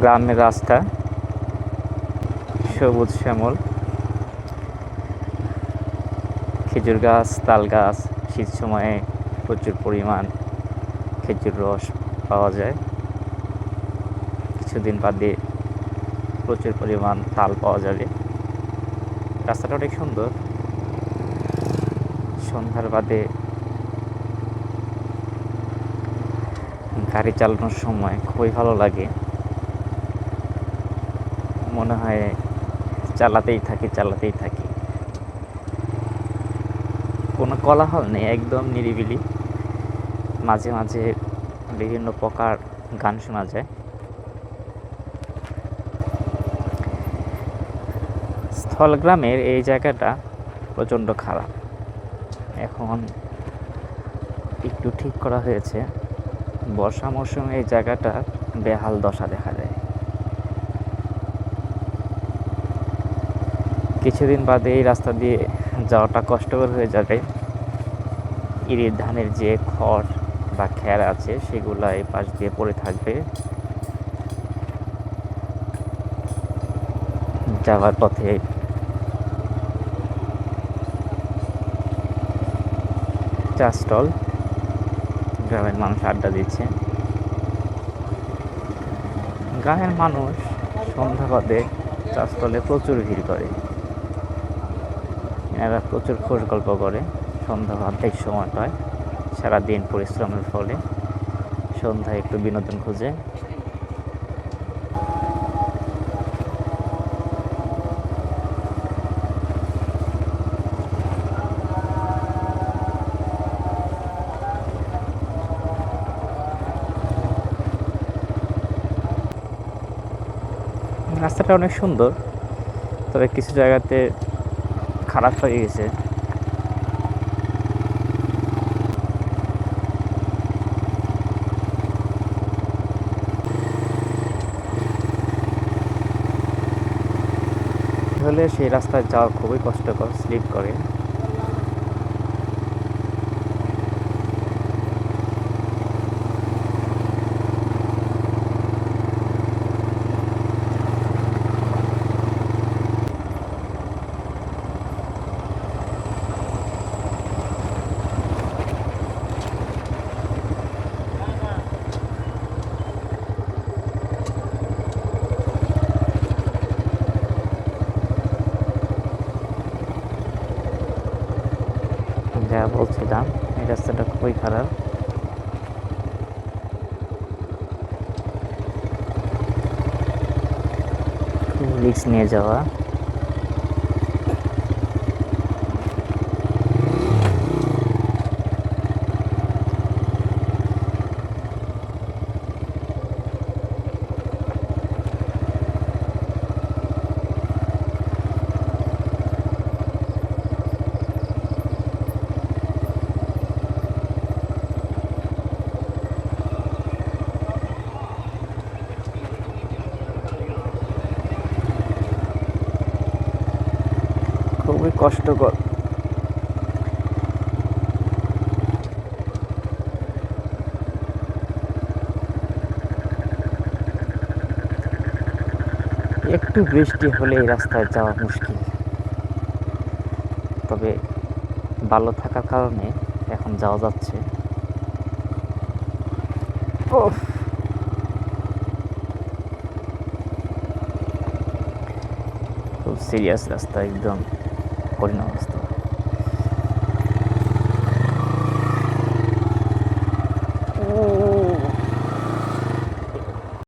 গ্রামের রাস্তা, সবুজ শ্যামল, খেজুর গাছ, তাল গাছ। শীত সময়ে প্রচুর পরিমাণ খেজুর রস পাওয়া যায়। কিছুদিন বাদে প্রচুর পরিমাণ তাল পাওয়া যাবে। রাস্তাটা অনেক সুন্দর। সন্ধ্যার বাদে গাড়ি চালানোর সময় খুবই ভালো লাগে, মনে হয় চালাতেই থাকি। কোনো কোলাহল নেই, একদম নিরিবিলি। মাঝে মাঝে বিভিন্ন প্রকার গান শোনা যায়। স্থলগ্রামের এই জায়গাটা প্রচণ্ড খারাপ, এখন একটু ঠিক করা হয়েছে। বর্ষা মৌসুমে এই জায়গাটা বেহাল দশা দেখা যায়। কিছুদিন বাদে এই রাস্তা দিয়ে যাওয়াটা কষ্টকর হয়ে যাবে। ইরির ধানের যে খড় বা খ্যার আছে সেগুলো এই পাশ দিয়ে পড়ে থাকবে। যাওয়ার পথে চা স্টল, গ্রামের মানুষ আড্ডা দিচ্ছে। গ্রামের মানুষ সন্ধ্যা বাদে চা স্টলে প্রচুর ভিড় করে। এরা প্রচুর খোশ গল্প করে সন্ধ্যা বাদের সময়টায়। সারাদিন পরিশ্রমের ফলে সন্ধ্যায় একটু বিনোদন খুঁজে। রাস্তাটা অনেক সুন্দর, তবে কিছু জায়গাতে খারাপ হয়ে গেছে। হলে সেই রাস্তায় যাওয়া খুবই কষ্টকর, স্লিপ করে। যা বলছিলাম, এই রাস্তাটা খুবই খারাপ। খুব রিস্ক নিয়ে যাওয়া। খুবই কষ্টকর। একটু বৃষ্টি হলে এই রাস্তায় যাওয়া মুশকিল, তবে ভালো থাকার কারণে এখন যাওয়া যাচ্ছে। খুব সিরিয়াস রাস্তা, একদম কঠিন অবস্থা।